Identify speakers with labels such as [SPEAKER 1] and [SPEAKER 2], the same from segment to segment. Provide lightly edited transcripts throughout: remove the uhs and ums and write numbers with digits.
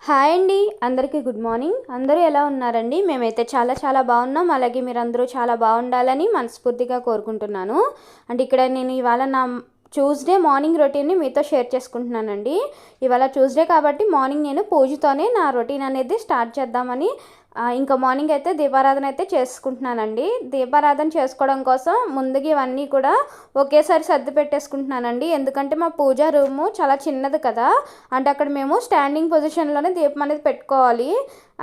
[SPEAKER 1] Hi అండి, అందరికీ good morning. అందరూ ఎలా ఉన్నారండి? మేమైతే చాలా చాలా బాగున్నాం. అలాగే మీరందరూ చాలా బాగుండాలని మనస్ఫూర్తిగా కోరుకుంటున్నాను. అండ్ ఇక్కడ నేను ఇవాళ నా ట్యూస్డే మార్నింగ్ రొటీన్ని మీతో షేర్ చేసుకుంటున్నానండి. ఇవాళ ట్యూస్డే కాబట్టి మార్నింగ్ నేను పూజతోనే నా రొటీన్ అనేది స్టార్ట్ చేద్దామని ఇంకా మార్నింగ్ అయితే దీపారాధన అయితే చేసుకుంటున్నానండి. దీపారాధన చేసుకోవడం కోసం ముందుగా ఇవన్నీ కూడా ఒకేసారి సర్ది పెట్టేసుకుంటున్నానండి. ఎందుకంటే మా పూజా రూము చాలా చిన్నది కదా, అంటే అక్కడ మేము స్టాండింగ్ పొజిషన్లోనే దీపం అనేది పెట్టుకోవాలి.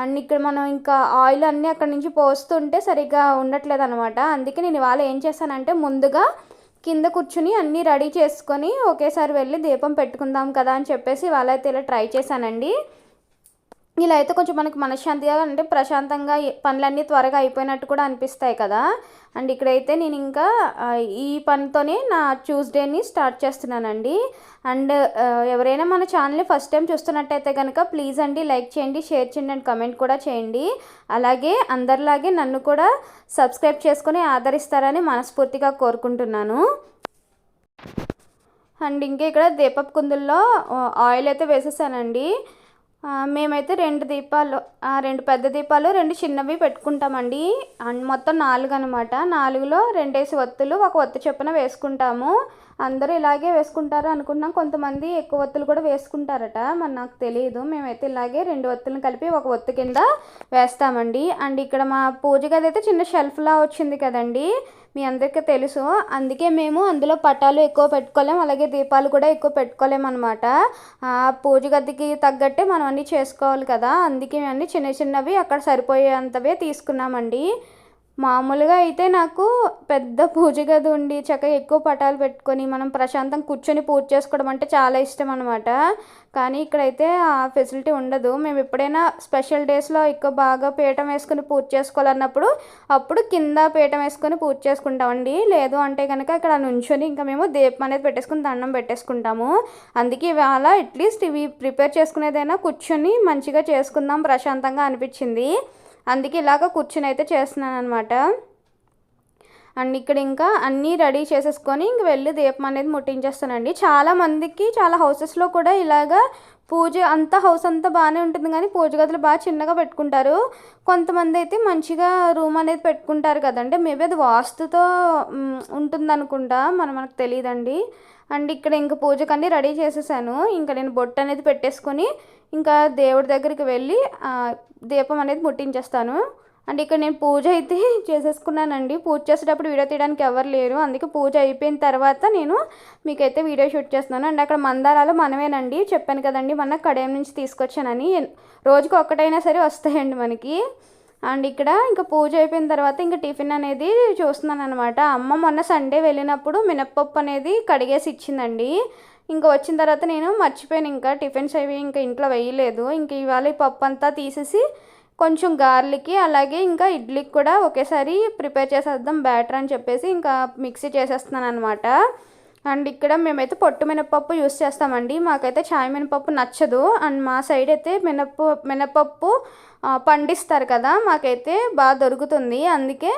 [SPEAKER 1] అండ్ ఇక్కడ మనం ఇంకా ఆయిల్ అన్నీ అక్కడ నుంచి పోస్తుంటే సరిగ్గా ఉండట్లేదు అనమాట. అందుకే నేను ఇవాళ ఏం చేశానంటే ముందుగా కింద కూర్చుని అన్నీ రెడీ చేసుకొని ఒకేసారి వెళ్ళి దీపం పెట్టుకుందాం కదా అని చెప్పేసి ఇవాళ అయితే ఇలా ట్రై చేశానండి. ఇలా అయితే కొంచెం మనకి మనశ్శాంతిగా అంటే ప్రశాంతంగా పనులన్నీ త్వరగా అయిపోయినట్టు కూడా అనిపిస్తాయి కదా. అండ్ ఇక్కడైతే నేను ఇంకా ఈ పనితోనే నా ట్యూస్డేని స్టార్ట్ చేస్తున్నానండి. అండ్ ఎవరైనా మన ఛానల్ని ఫస్ట్ టైం చూస్తున్నట్టయితే కనుక ప్లీజ్ అండి లైక్ చేయండి, షేర్ చేయండి అండ్ కమెంట్ కూడా చేయండి. అలాగే అందరిలాగే నన్ను కూడా సబ్స్క్రైబ్ చేసుకొని ఆదరిస్తారని మనస్ఫూర్తిగా కోరుకుంటున్నాను. అండ్ ఇంకా ఇక్కడ దీపపు కుందుల్లో ఆయిల్ అయితే వేసేసానండి. మేమైతే 2 దీపాలు, 2 పెద్ద దీపాలు 2 చిన్నవి పెట్టుకుంటామండి. అండ్ మొత్తం 4 అనమాట. 4లో 2 ఒత్తులు, 1 ఒత్తు చొప్పున వేసుకుంటాము. అందరూ ఇలాగే వేసుకుంటారు అనుకుంటున్నాం. కొంతమంది ఎక్కువ ఒత్తులు కూడా వేసుకుంటారట, మరి నాకు తెలియదు. మేమైతే ఇలాగే 2 ఒత్తులను కలిపి 1 ఒత్తు కింద వేస్తామండి. అండ్ ఇక్కడ మా పూజ గది అయితే చిన్న షెల్ఫ్లా వచ్చింది కదండి, మీ అందరికీ తెలుసు. అందుకే మేము అందులో పటాలు ఎక్కువ పెట్టుకోలేము, అలాగే దీపాలు కూడా ఎక్కువ పెట్టుకోలేము అనమాట. పూజ గదికి తగ్గట్టే మనం అన్నీ చేసుకోవాలి కదా, అందుకే మేము అన్నీ చిన్న చిన్నవి అక్కడ సరిపోయేంతవే తీసుకున్నామండి. మామూలుగా అయితే నాకు పెద్ద పూజ గది ఉండి చక్కగా ఎక్కువ పటాలు పెట్టుకొని మనం ప్రశాంతంగా కూర్చొని పూజ చేసుకోవడం అంటే చాలా ఇష్టం అనమాట. కానీ ఇక్కడైతే ఆ ఫెసిలిటీ ఉండదు. మేము ఎప్పుడైనా స్పెషల్ డేస్లో ఎక్కువ బాగా పీఠం వేసుకొని పూజ చేసుకోవాలన్నప్పుడు అప్పుడు కింద పీఠం వేసుకొని పూజ చేసుకుంటామండి. లేదు అంటే కనుక ఇక్కడ నుంచొని ఇంకా మేము దీపం అనేది పెట్టేసుకుని దండం పెట్టేసుకుంటాము. అందుకే ఇవాళ అట్లీస్ట్ ఇవి ప్రిపేర్ చేసుకునేదైనా కూర్చొని మంచిగా చేసుకుందాం ప్రశాంతంగా అనిపించింది. అందుకే ఇలాగ కూర్చుని అయితే చేస్తున్నాను అనమాట. అండ్ ఇక్కడ ఇంకా అన్నీ రెడీ చేసేసుకొని ఇంక వెళ్ళి దీపం అనేది ముట్టించేస్తానండి. చాలామందికి చాలా హౌసెస్లో కూడా ఇలాగా పూజ అంతా హౌస్ అంతా బాగానే ఉంటుంది, కానీ పూజ గదులు బాగా చిన్నగా పెట్టుకుంటారు. కొంతమంది అయితే మంచిగా రూమ్ అనేది పెట్టుకుంటారు కదండి, మేబీ అది వాస్తుతో ఉంటుందనుకుంటా, మనకు తెలియదండి. అండ్ ఇక్కడ ఇంక పూజకు అన్నీ రెడీ చేసేసాను. ఇంకా నేను బొట్టు అనేది పెట్టేసుకొని ఇంకా దేవుడి దగ్గరికి వెళ్ళి దీపం అనేది ముట్టించేస్తాను. అండ్ ఇక్కడ నేను పూజ అయితే చేసేసుకున్నానండి. పూజ చేసేటప్పుడు వీడియో తీయడానికి ఎవరు లేరు, అందుకే పూజ అయిపోయిన తర్వాత నేను మీకైతే వీడియో షూట్ చేస్తున్నాను. అండ్ అక్కడ మందారాలు మనమేనండి, చెప్పాను కదండి మొన్న కడియం నుంచి తీసుకొచ్చానని. రోజుకి ఒక్కటైనా సరే వస్తాయండి మనకి. అండ్ ఇక్కడ ఇంకా పూజ అయిపోయిన తర్వాత ఇంకా టిఫిన్ అనేది చూస్తున్నాను అనమాట. అమ్మ మొన్న సండే వెళ్ళినప్పుడు మినప్పప్పు అనేది కడిగేసి ఇచ్చిందండి. ఇంకా వచ్చిన తర్వాత నేను మర్చిపోయాను, ఇంకా టిఫిన్స్ అవి ఇంకా ఇంట్లో వేయలేదు. ఇంక ఇవాళ ఈ పప్పు అంతా తీసేసి కొంచెం గార్లికి అలాగే ఇంకా ఇడ్లీకి కూడా ఒకేసారి ప్రిపేర్ చేసేద్దాం బ్యాటర్ అని చెప్పేసి ఇంకా మిక్సీ చేసేస్తున్నాను అనమాట. అండ్ ఇక్కడ మేమైతే పొట్టు మినపప్పు యూస్ చేస్తామండి. మాకైతే చాయ్ మినపప్పు నచ్చదు. అండ్ మా సైడ్ అయితే మినపప్పు పండిస్తారు కదా, మాకైతే బాగా దొరుకుతుంది. అందుకే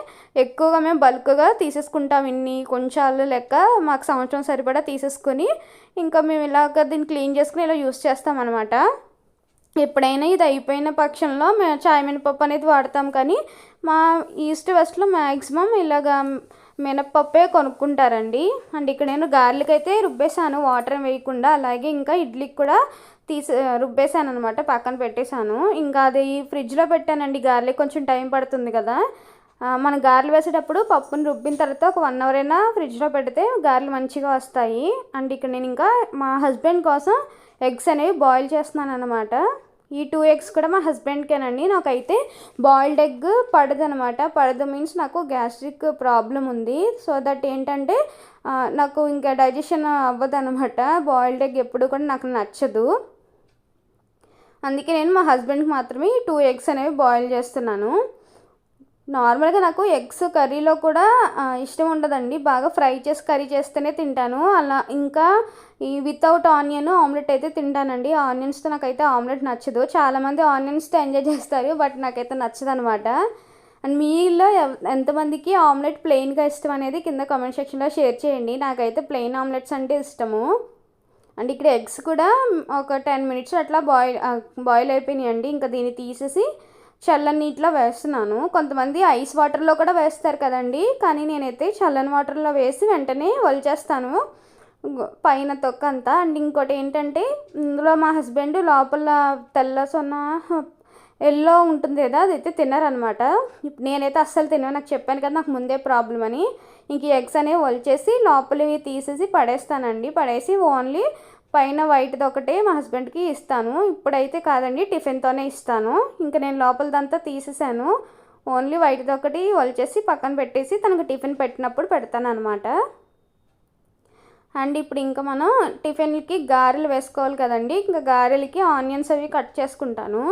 [SPEAKER 1] ఎక్కువగా మేము బల్క్గా తీసేసుకుంటాం. ఇన్ని కొంచాలు లెక్క మాకు సంవత్సరం సరిపడా తీసేసుకొని ఇంకా మేము ఇలాగ దీన్ని క్లీన్ చేసుకుని ఇలా యూస్ చేస్తామన్నమాట. ఎప్పుడైనా ఇది అయిపోయిన పక్షంలో మేము చాయ్ మినపప్పు అనేది వాడతాం, కానీ మా ఈస్ట్ వెస్ట్లో మ్యాక్సిమం ఇలాగా మినప్పప్పే కొనుక్కుంటారండి. అండ్ ఇక్కడ నేను గార్లిక్ అయితే రుబ్బేశాను వాటర్ వేయకుండా, అలాగే ఇంకా ఇడ్లీకి కూడా రుబ్బేశాను అనమాట, పక్కన పెట్టేశాను. ఇంకా అది ఫ్రిడ్జ్లో పెట్టానండి. గార్లిక్ కొంచెం టైం పడుతుంది కదా, మనం గారెలు వేసేటప్పుడు పప్పుని రుబ్బిన తర్వాత ఒక 1 అవర్ అయినా ఫ్రిడ్జ్లో పెడితే గారెలు మంచిగా వస్తాయి. అండ్ ఇక్కడ నేను ఇంకా మా హస్బెండ్ కోసం ఎగ్స్ అనేవి బాయిల్ చేస్తున్నాను అనమాట. ఈ 2 ఎగ్స్ కూడా మా హస్బెండ్కేనండి. నాకైతే బాయిల్డ్ ఎగ్ పడదు అనమాట. పడదు మీన్స్ నాకు గ్యాస్ట్రిక్ ప్రాబ్లం ఉంది. సో దట్ ఏంటంటే నాకు ఇంకా డైజెషన్ అవ్వదు అనమాట. బాయిల్డ్ ఎగ్ ఎప్పుడు కూడా నాకు నచ్చదు. అందుకే నేను మా హస్బెండ్కి మాత్రమే 2 ఎగ్స్ అనేవి బాయిల్ చేస్తున్నాను. నార్మల్గా నాకు ఎగ్స్ కర్రీలో కూడా ఇష్టం ఉండదండి, బాగా ఫ్రై చేసి కర్రీ చేస్తేనే తింటాను. అలా ఇంకా ఈ వితౌట్ ఆనియన్ ఆమ్లెట్ అయితే తింటానండి. ఆనియన్స్తో నాకైతే ఆమ్లెట్ నచ్చదు. చాలామంది ఆనియన్స్తో ఎంజాయ్ చేస్తారు, బట్ నాకైతే నచ్చదు అనమాట. అండ్ మీలో ఎంతమందికి ఆమ్లెట్ ప్లెయిన్గా ఇష్టం అనేది కింద కామెంట్ సెక్షన్లో షేర్ చేయండి. నాకైతే ప్లెయిన్ ఆమ్లెట్స్ అంటే ఇష్టము. అండ్ ఇక్కడ ఎగ్స్ కూడా ఒక 10 మినిట్స్ అట్లా బాయిల్ అయిపోయినాయండి. ఇంకా దీన్ని తీసేసి చల్లని నీటిలో వేస్తున్నాను. కొంతమంది ఐస్ వాటర్లో కూడా వేస్తారు కదండి, కానీ నేనైతే చల్లని వాటర్లో వేసి వెంటనే వలిచేస్తాను పైన తొక్క అంతా. అండ్ ఇంకోటి ఏంటంటే, ఇందులో మా హస్బెండ్ లోపల తెల్ల సొన్న ఎల్లో ఉంటుంది కదా, అదైతే తిన్నారనమాట. నేనైతే అస్సలు తిన్నాను, నాకు చెప్పాను కదా నాకు ముందే ప్రాబ్లం అని. ఇంక ఎగ్స్ అనేవి వలిచేసి లోపలివి తీసేసి పడేస్తానండి. పడేసి ఓన్లీ పైన వైట్ది ఒకటే మా హస్బెండ్కి ఇస్తాను. ఇప్పుడైతే కాదండి, టిఫిన్తోనే ఇస్తాను. ఇంకా నేను లోపలదంతా తీసేసాను, ఓన్లీ వైట్ది ఒకటి వలిచేసి పక్కన పెట్టేసి తనకు టిఫిన్ పెట్టినప్పుడు పెడతాను అనమాట. అండ్ ఇప్పుడు ఇంకా మనం టిఫిన్కి గారెలు వేసుకోవాలి కదండి. ఇంకా గారెలకి ఆనియన్స్ అవి కట్ చేసుకుంటాను.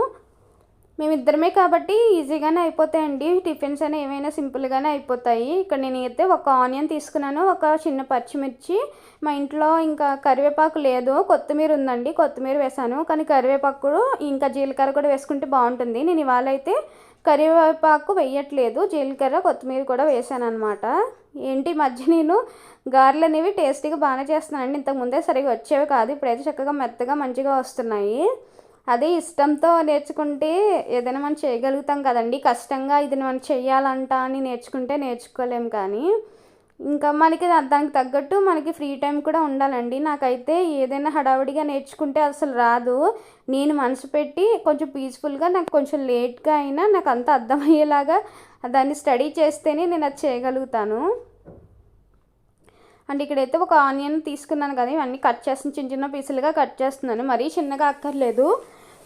[SPEAKER 1] మేమిద్దరమే కాబట్టి ఈజీగానే అయిపోతాయండి టిఫిన్స్ అని, ఏమైనా సింపుల్గానే అయిపోతాయి. ఇక్కడ నేను అయితే ఒక ఆనియన్ తీసుకున్నాను, ఒక చిన్న పచ్చిమిర్చి. మా ఇంట్లో ఇంకా కరివేపాకు లేదు, కొత్తిమీర ఉందండి, కొత్తిమీర వేసాను. కానీ కరివేపాకు ఇంకా జీలకర్ర కూడా వేసుకుంటే బాగుంటుంది. నేను ఇవాళ అయితే కరివేపాకు వేయట్లేదు, జీలకర్ర కొత్తిమీర కూడా వేసాను అనమాట. ఏంటి మధ్య నేను గారెలు అనేవి టేస్టీగా బాగానే చేస్తున్నానండి. ఇంతకుముందే సరిగా వచ్చేవి కాదు, ఇప్పుడైతే చక్కగా మెత్తగా మంచిగా వస్తున్నాయి. అదే ఇష్టంతో నేర్చుకుంటే ఏదైనా మనం చేయగలుగుతాం కదండి. కష్టంగా ఇది మనం చెయ్యాలంట అని నేర్చుకుంటే నేర్చుకోలేం. కానీ ఇంకా మనకి దానికి తగ్గట్టు మనకి ఫ్రీ టైం కూడా ఉండాలండి. నాకైతే ఏదైనా హడావిడిగా నేర్చుకుంటే అసలు రాదు. నేను మనసు పెట్టి కొంచెం పీస్ఫుల్గా, నాకు కొంచెం లేట్గా అయినా నాకు అంత అర్థమయ్యేలాగా దాన్ని స్టడీ చేస్తేనే నేను అది చేయగలుగుతాను. అండ్ ఇక్కడైతే ఒక ఆనియన్ తీసుకున్నాను కదా, ఇవన్నీ కట్ చేసిన చిన్న చిన్న పీసులుగా కట్ చేస్తున్నాను. మరీ చిన్నగా అక్కర్లేదు,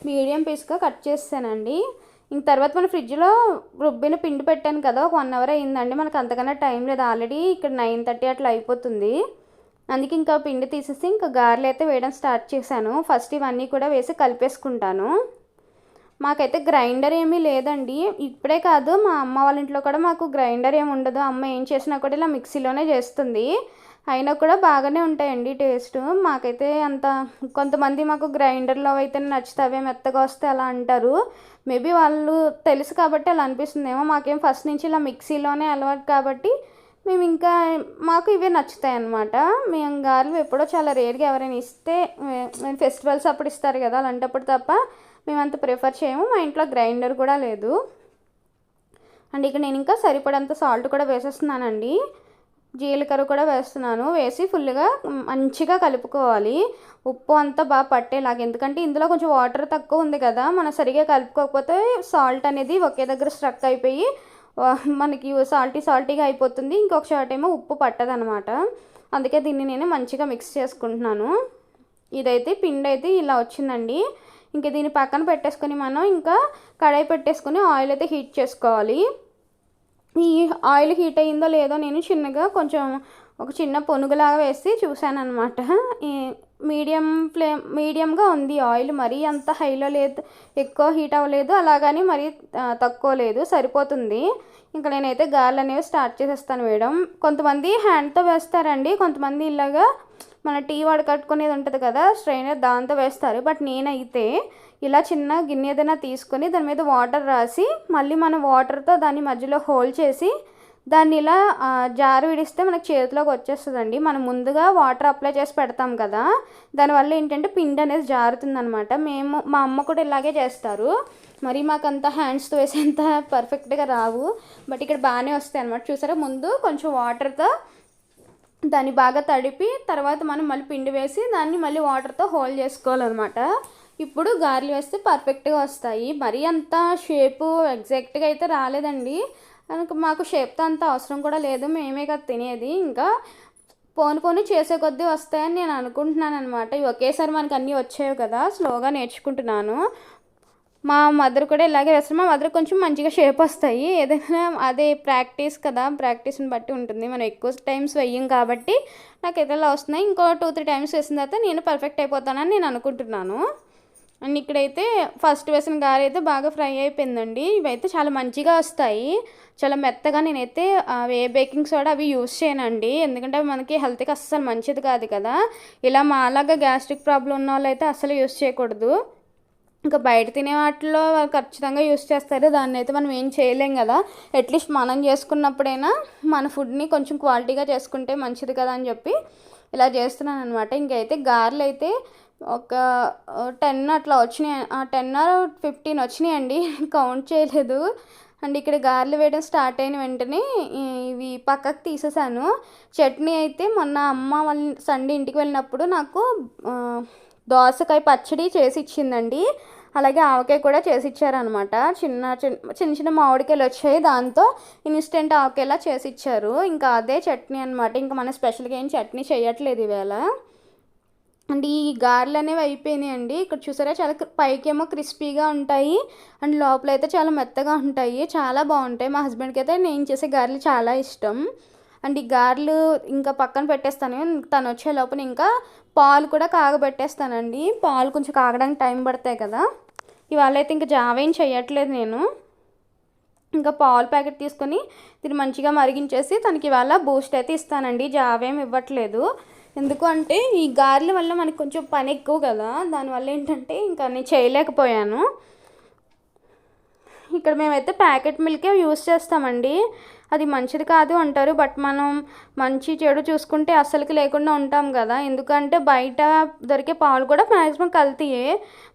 [SPEAKER 1] మీడియం పీస్గా కట్ చేస్తానండి. ఇంక తర్వాత మన ఫ్రిడ్జ్లో రుబ్బిన పిండి పెట్టాను కదా, ఒక 1 అవర్ అయిందండి. మనకు అంతకన్నా టైం లేదు, ఆల్రెడీ ఇక్కడ 9:30 అట్లా అయిపోతుంది. అందుకే ఇంకా పిండి తీసేసి ఇంకా గారెలు అయితే వేయడం స్టార్ట్ చేశాను. ఫస్ట్ ఇవన్నీ కూడా వేసి కలిపేసుకుంటాను. మాకైతే గ్రైండర్ ఏమీ లేదండి. ఇప్పుడే కాదు, మా అమ్మ వాళ్ళ ఇంట్లో కూడా మాకు గ్రైండర్ ఏమి ఉండదు. అమ్మ ఏం చేసినా కూడా ఇలా మిక్సీలోనే చేస్తుంది. అయినా కూడా బాగానే ఉంటాయండి టేస్ట్. మాకైతే అంత, కొంతమంది మాకు గ్రైండర్లో అయితే నచ్చుతావే మెత్తగా వస్తే అలా అంటారు. మేబీ వాళ్ళు తెలుసు కాబట్టి అలా అనిపిస్తుందేమో. మాకేం ఫస్ట్ నుంచి ఇలా మిక్సీలోనే అలవాటు కాబట్టి మేము ఇంకా మాకు ఇవే నచ్చుతాయి అన్నమాట. మేము గారెలు ఎప్పుడో చాలా రేర్గా ఎవరైనా ఇస్తే, ఫెస్టివల్స్ అప్పుడు ఇస్తారు కదా, అలాంటప్పుడు తప్ప మేమంత ప్రిఫర్ చేయము. మా ఇంట్లో గ్రైండర్ కూడా లేదు. అండ్ ఇక నేను ఇంకా సరిపడంత సాల్ట్ కూడా వేసేస్తున్నానండి, జీలకర్ర కూడా వేస్తున్నాను. వేసి ఫుల్గా మంచిగా కలుపుకోవాలి, ఉప్పు అంతా బాగా పట్టేలాగా. ఎందుకంటే ఇందులో కొంచెం వాటర్ తక్కువ ఉంది కదా, మనం సరిగా కలుపుకోకపోతే సాల్ట్ అనేది ఒకే దగ్గర స్ట్రక్ అయిపోయి మనకి సాల్టీగా అయిపోతుంది. ఇంకొక చోట ఏమో ఉప్పు పట్టదనమాట. అందుకే దీన్ని నేను మంచిగా మిక్స్ చేసుకుంటున్నాను. ఇదైతే పిండి అయితే ఇలా వచ్చిందండి. ఇంక దీన్ని పక్కన పెట్టేసుకొని మనం ఇంకా కడాయి పెట్టేసుకొని ఆయిల్ అయితే హీట్ చేసుకోవాలి. ఈ ఆయిల్ హీట్ అయ్యిందో లేదో నేను చిన్నగా కొంచెం ఒక చిన్న పొనుగులాగా వేసి చూశాను అనమాట. మీడియంగా ఉంది ఆయిల్, మరీ అంత హైలో లేదు, ఎక్కువ హీట్ అవ్వలేదు, అలాగని మరీ తక్కువ లేదు, సరిపోతుంది. ఇంకా నేనైతే గారెలు అనేవి స్టార్ట్ చేసేస్తాను వేయడం. కొంతమంది హ్యాండ్తో వేస్తారండి, కొంతమంది ఇలాగా మన టీ వడకట్టుకునేది ఉంటుంది కదా స్ట్రైనర్, దాంతో వేస్తారు. బట్ నేనైతే ఇలా చిన్న గిన్నె ఏదైనా తీసుకొని దాని మీద వాటర్ రాసి మళ్ళీ మనం వాటర్తో దాన్ని మధ్యలో హోల్డ్ చేసి దాన్ని ఇలా జారు విడిస్తే మనకు చేతిలోకి వచ్చేస్తుందండి. మనం ముందుగా వాటర్ అప్లై చేసి పెడతాం కదా, దానివల్ల ఏంటంటే పిండి అనేది జారుతుందనమాట. మా అమ్మ కూడా ఇలాగే చేస్తారు. మరి మాకంత హ్యాండ్స్తో వేసేంత పర్ఫెక్ట్గా రావు, బట్ ఇక్కడ బాగానే వస్తాయి అనమాట. చూసారా, ముందు కొంచెం వాటర్తో దాన్ని బాగా తడిపి తర్వాత మనం మళ్ళీ పిండి వేసి దాన్ని మళ్ళీ వాటర్తో హోల్డ్ చేసుకోవాలన్నమాట. ఇప్పుడు గారెలు వేస్తే పర్ఫెక్ట్గా వస్తాయి. మరీ అంత షేపు ఎగ్జాక్ట్గా అయితే రాలేదండి, మాకు షేప్తో అంత అవసరం కూడా లేదు, మేమే కదా తినేది. ఇంకా పోను చేసే కొద్దీ వస్తాయని నేను అనుకుంటున్నాను అనమాట. ఇవి ఒకేసారి మనకు అన్నీ వచ్చాయి కదా, స్లోగా నేర్చుకుంటున్నాను. మా మదర్ కూడా ఇలాగే వేస్తారు. మా మదర్ కొంచెం మంచిగా షేప్ వస్తాయి. ఏదైనా అదే ప్రాక్టీస్ కదా, ప్రాక్టీస్ని బట్టి ఉంటుంది. మనం ఎక్కువ టైమ్స్ వెయ్యం కాబట్టి నాకు ఏదైనా వస్తున్నాయి. ఇంకో 2-3 టైమ్స్ వేసిన తర్వాత నేను పర్ఫెక్ట్ అయిపోతానని నేను అనుకుంటున్నాను. అండ్ ఇక్కడైతే ఫస్ట్ వేసిన గారె అయితే బాగా ఫ్రై అయిపోయిందండి. ఇవైతే చాలా మంచిగా వస్తాయి, చాలా మెత్తగా. నేనైతే ఏ బేకింగ్ సోడా అవి యూస్ చేయనండి, ఎందుకంటే అవి మనకి హెల్త్కి అస్సలు మంచిది కాదు కదా. ఇలా మాలాగా గ్యాస్ట్రిక్ ప్రాబ్లం ఉన్న వాళ్ళు అయితే అస్సలు యూస్ చేయకూడదు. ఇంకా బయట తినే వాటిలో ఖచ్చితంగా యూస్ చేస్తారు, దాన్ని అయితే మనం ఏం చేయలేం కదా. అట్లీస్ట్ మనం చేసుకున్నప్పుడైనా మన ఫుడ్ని కొంచెం క్వాలిటీగా చేసుకుంటే మంచిది కదా అని చెప్పి ఇలా చేస్తున్నాను అనమాట. ఇంకైతే గారెలు అయితే ఒక 10 అట్లా వచ్చినాయి, 10 ఆర్ 15 వచ్చినాయండి, కౌంట్ చేయలేదు. అండ్ ఇక్కడ గారెలు వేయడం స్టార్ట్ అయిన వెంటనే ఇవి పక్కకు తీసేసాను. చట్నీ అయితే మొన్న అమ్మ వాళ్ళ సండే ఇంటికి వెళ్ళినప్పుడు నాకు దోసకాయ పచ్చడి చేసి ఇచ్చిందండి. అలాగే ఆవకాయ కూడా చేసి ఇచ్చారనమాట. చిన్న చిన్న మామిడికాయలు వచ్చాయి, దాంతో ఇన్స్టెంట్ ఆవకాయలా చేసి ఇచ్చారు. ఇంకా అదే చట్నీ అనమాట. ఇంకా మన స్పెషల్గా ఏం చట్నీ చేయట్లేదు ఈవేళ. అండ్ ఈ గారెలు అనేవి అయిపోయినాయండి. ఇక్కడ చూసారా, చాలా పైకేమో క్రిస్పీగా ఉంటాయి అండ్ లోపల అయితే చాలా మెత్తగా ఉంటాయి, చాలా బాగుంటాయి. మా హస్బెండ్కి అయితే నేను చేసే గారెలు చాలా ఇష్టం. అండ్ ఈ గారెలు ఇంకా పక్కన పెట్టేస్తాను. తను వచ్చే లోపల ఇంకా పాలు కూడా కాగబెట్టేస్తానండి. పాలు కొంచెం కాగడానికి టైం పడతాయి కదా. ఇవాళ అయితే ఇంకా జావ ఏం చేయట్లేదు నేను. ఇంకా పాలు ప్యాకెట్ తీసుకొని దీన్ని మంచిగా మరిగించేసి తనకి ఇవాళ బూస్ట్ అయితే ఇస్తానండి. జావ ఏం ఇవ్వట్లేదు. ఎందుకు అంటే ఈ గారెల వల్ల మనకు కొంచెం పని ఎక్కువ కదా, దానివల్ల ఏంటంటే ఇంకా నేను చేయలేకపోయాను. ఇక్కడ మేమైతే ప్యాకెట్ మిల్కే యూస్ చేస్తామండి. అది మంచిది కాదు అంటారు, బట్ మనం మంచి చెడు చూసుకుంటే అస్సలకి లేకుండా ఉంటాం కదా. ఎందుకంటే బయట దొరికే పాలు కూడా మ్యాక్సిమం కల్తీయే.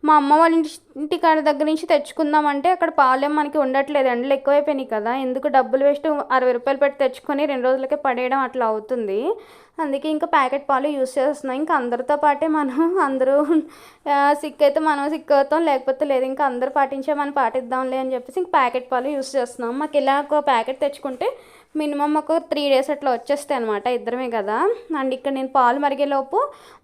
[SPEAKER 1] మా అమ్మ వాళ్ళ ఇంటి కాడ దగ్గర నుంచి తెచ్చుకుందామంటే అక్కడ పాలేం మనకి ఉండట్లేదు, ఎండలు ఎక్కువైపోయినాయి కదా. ఎందుకు డబ్బులు వేస్ట్, 60 రూపాయలు పెట్టి తెచ్చుకొని 2 రోజులకే పడేయడం అట్లా అవుతుంది. అందుకే ఇంకా ప్యాకెట్ పాలు యూస్ చేస్తున్నాం. ఇంకా అందరితో పాటే మనం, అందరూ సిక్ అయితే మనం సిక్ అవుతాం, లేకపోతే లేదు. ఇంకా అందరూ పాటించే మనం పాటిద్దాంలే అని చెప్పేసి ఇంక ప్యాకెట్ పాలు యూస్ చేస్తున్నాం. మాకు ఇలా ఒక ప్యాకెట్ తెచ్చుకుంటే మినిమం ఒక 3 డేస్ అట్లా వచ్చేస్తాయి అనమాట, ఇద్దరమే కదా. అండ్ ఇక్కడ నేను పాలు మరిగేలోపు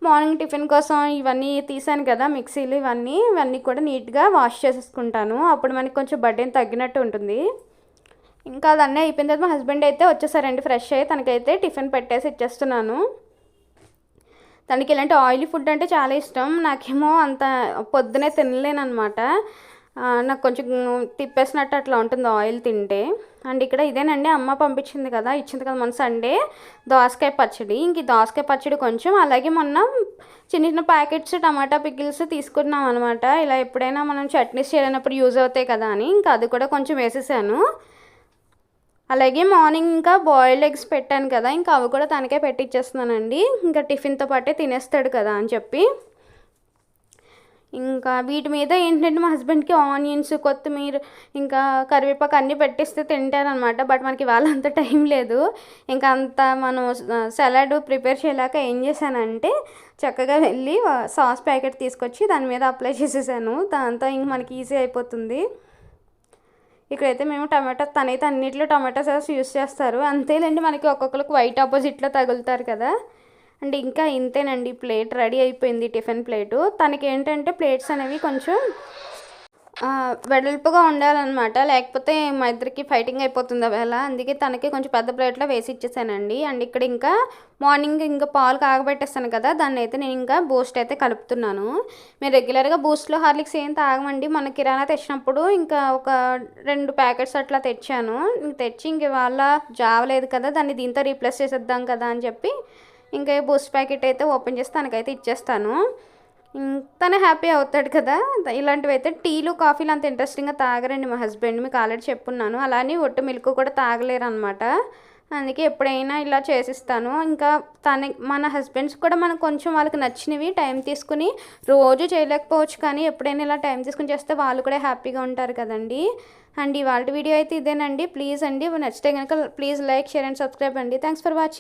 [SPEAKER 1] మార్నింగ్ టిఫిన్ కోసం ఇవన్నీ తీసాను కదా, మిక్సీలు ఇవన్నీ కూడా నీట్గా వాష్ చేసేసుకుంటాను. అప్పుడు మనకి కొంచెం బర్డెన్ తగ్గినట్టు ఉంటుంది. ఇంకా అదన్నీ అయిపోయిన తర్వాత మా హస్బెండ్ అయితే వచ్చేసారండి ఫ్రెష్ అయ్యి. తనకైతే టిఫిన్ పెట్టేసి ఇచ్చేస్తున్నాను. తనకి ఇలాంటి ఆయిలీ ఫుడ్ అంటే చాలా ఇష్టం. నాకేమో అంత పొద్దునే తినలేను అనమాట. నాకు కొంచెం తిప్పేసినట్టు అట్లా ఉంటుంది ఆయిల్ తింటే. అండ్ ఇక్కడ ఇదేనండి అమ్మ పంపించింది కదా, ఇచ్చింది కదా మన సండే, దోసకాయ పచ్చడి. ఇంక ఈ దోసకాయ పచ్చడి కొంచెం, అలాగే మొన్న చిన్న చిన్న ప్యాకెట్స్ టమాటా పికిల్స్ తీసుకున్నాం అనమాట. ఇలా ఎప్పుడైనా మనం చట్నీస్ చేయనప్పుడు యూజ్ అవుతాయి కదా అని ఇంకా అది కూడా కొంచెం వేసేసాను. అలాగే మార్నింగ్ ఇంకా బాయిల్డ్ ఎగ్స్ పెట్టాను కదా, ఇంకా అవి కూడా తనకే పెట్టిచ్చేస్తున్నానండి. ఇంకా టిఫిన్తో పాటే తినేస్తాడు కదా అని చెప్పి. ఇంకా వీటి మీద ఏంటంటే మా హస్బెండ్కి ఆనియన్స్, కొత్తిమీర, ఇంకా కరివేపాకు అన్నీ పెట్టిస్తే తింటారనమాట. బట్ మనకి వాళ్ళంత టైం లేదు. ఇంకా అంత మనం సలాడ్ ప్రిపేర్ చేయలేక ఏం చేశానంటే చక్కగా వెళ్ళి సాస్ ప్యాకెట్ తీసుకొచ్చి దాని మీద అప్లై చేసేసాను. దాంతో ఇంక మనకి ఈజీ అయిపోతుంది. ఇక్కడైతే మేము తనైతే అన్నింటిలో టమాటా సాస్ యూస్ చేస్తారు. అంతేలేండి, మనకి ఒక్కొక్కరికి వైట్ ఆపోజిట్లో తగులుతారు కదా. అండ్ ఇంకా ఇంతేనండి, ప్లేట్ రెడీ అయిపోయింది, టిఫిన్ ప్లేటు. తనకి ఏంటంటే ప్లేట్స్ అనేవి కొంచెం వెడల్పుగా ఉండాలన్నమాట, లేకపోతే మా ఇద్దరికి ఫైటింగ్ అయిపోతుంది అవేళ. అందుకే తనకి కొంచెం పెద్ద ప్లేట్లో వేసి ఇచ్చేసానండి. అండ్ ఇక్కడ ఇంకా మార్నింగ్ ఇంకా పాలు కాగబెట్టేస్తాను కదా, దాన్ని అయితే నేను ఇంకా బూస్ట్ అయితే కలుపుతున్నాను. మేము రెగ్యులర్గా బూస్ట్లో హార్లిక్స్ ఏం తాగమండి. మన కిరాణా తెచ్చినప్పుడు ఇంకా ఒక 2 ప్యాకెట్స్ అట్లా తెచ్చాను. తెచ్చి ఇంక వాళ్ళ జావలేదు కదా, దాన్ని దీంతో రీప్లేస్ చేసేద్దాం కదా అని చెప్పి ఇంకా బూస్ట్ ప్యాకెట్ అయితే ఓపెన్ చేసి తనకైతే ఇచ్చేస్తాను. తనే హ్యాపీ అవుతాడు కదా. ఇలాంటివి అయితే టీలు కాఫీలు అంత ఇంట్రెస్టింగ్గా తాగరండి మా హస్బెండ్, మీకు ఆల్రెడీ చెప్పున్నాను. అలానే ఒట్టు మిల్క్ కూడా తాగలేరు అనమాట. అందుకే ఎప్పుడైనా ఇలా చేసిస్తాను. ఇంకా మన హస్బెండ్స్ కూడా మనం కొంచెం వాళ్ళకి నచ్చినవి టైం తీసుకుని, రోజు చేయలేకపోవచ్చు కానీ ఎప్పుడైనా ఇలా టైం తీసుకుని చేస్తే వాళ్ళు కూడా హ్యాపీగా ఉంటారు కదండి. అండ్ ఇవాళ వీడియో అయితే ఇదేనండి. ప్లీజ్ అండి నచ్చితే కనుక please like, share and subscribe అండి. Thanks for watching.